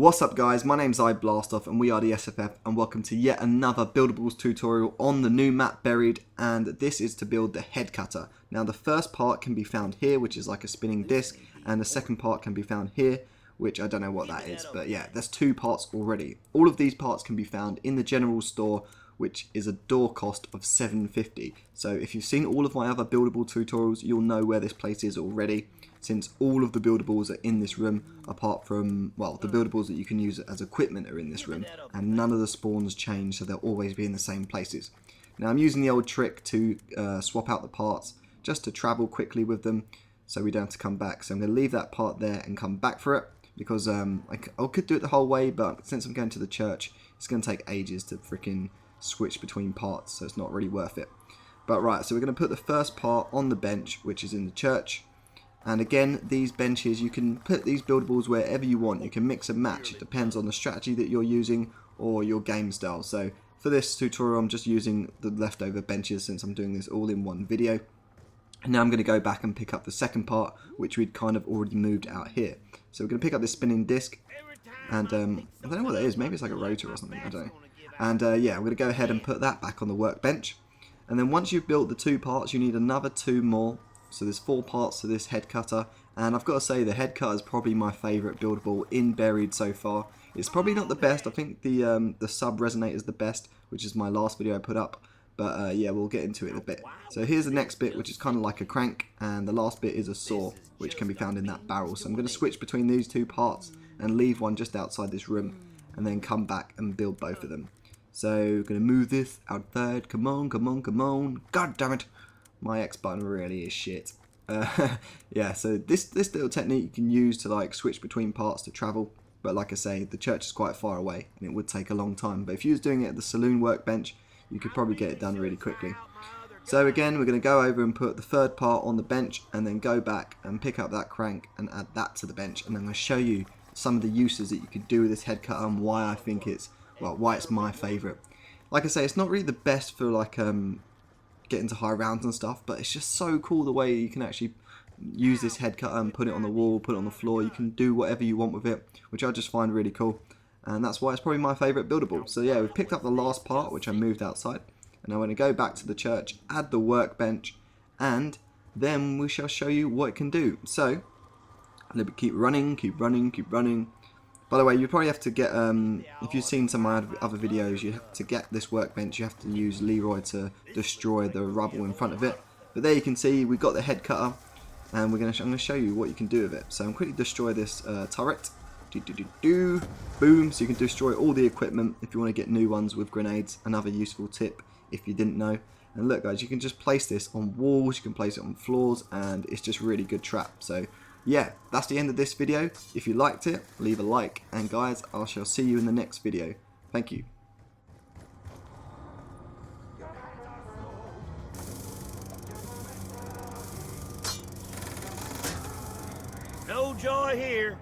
What's up guys, my name's iBlastoff and we are the SFF and welcome to yet another buildables tutorial on the new map Buried, and this is to build the head cutter. Now the first part can be found here, which is like a spinning disc, and the second part can be found here, which I don't know what that is, but yeah, there's two parts already. All of these parts can be found in the general store, which is a door cost of $7.50. So if you've seen all of my other buildable tutorials, you'll know where this place is already, since all of the buildables are in this room, apart from, well, the buildables that you can use as equipment are in this room, and none of the spawns change, so they'll always be in the same places. Now I'm using the old trick to swap out the parts, just to travel quickly with them, so we don't have to come back. So I'm going to leave that part there and come back for it, because I could do it the whole way, but since I'm going to the church, it's going to take ages to freaking switch between parts, so it's not really worth it. But right, so we're going to put the first part on the bench, which is in the church. And again, these benches, you can put these buildables wherever you want. You can mix and match. It depends on the strategy that you're using or your game style. So for this tutorial, I'm just using the leftover benches since I'm doing this all in one video. And now I'm going to go back and pick up the second part, which we'd kind of already moved out here. So we're going to pick up this spinning disc. And I don't know what that is. Maybe it's like a rotor or something. I don't know. And yeah, I'm going to go ahead and put that back on the workbench. And then once you've built the two parts, you need another two more. So there's 4 parts to this head cutter, and I've got to say the head cutter is probably my favourite buildable in Buried so far. It's probably not the best. I think the sub resonator is the best, which is my last video I put up. But yeah, we'll get into it in a bit. So here's the next bit, which is kind of like a crank, and the last bit is a saw, which can be found in that barrel. So I'm going to switch between these two parts and leave one just outside this room, and then come back and build both of them. So we're going to move this outside. Come on, come on, come on. God damn it. My X button really is shit. Yeah, so this little technique you can use to like switch between parts to travel. But like I say, the church is quite far away and it would take a long time. But if you was doing it at the saloon workbench, you could probably get it done really quickly. So again, we're going to go over and put the third part on the bench and then go back and pick up that crank and add that to the bench. And I'm going to show you some of the uses that you could do with this head cutter and why I think it's, well, why it's my favourite. Like I say, it's not really the best for like get into high rounds and stuff, but it's just so cool the way you can actually use this head cutter and put it on the wall, put it on the floor. You can do whatever you want with it, which I just find really cool, and that's why it's probably my favourite buildable. So yeah, we've picked up the last part, which I moved outside, and I'm going to go back to the church, add the workbench, and then we shall show you what it can do. So let me keep running, keep running, keep running. By the way, you probably have to get, if you've seen some of my other videos, you have to get this workbench, you have to use Leroy to destroy the rubble in front of it. But there you can see, we've got the head cutter, and I'm going to show you what you can do with it. So I'm quickly destroy this turret. Boom, so you can destroy all the equipment if you want to get new ones with grenades. Another useful tip if you didn't know. And look guys, you can just place this on walls, you can place it on floors, and it's just really good trap. So yeah, that's the end of this video. If you liked it, leave a like, and guys, I shall see you in the next video. Thank you. No joy here.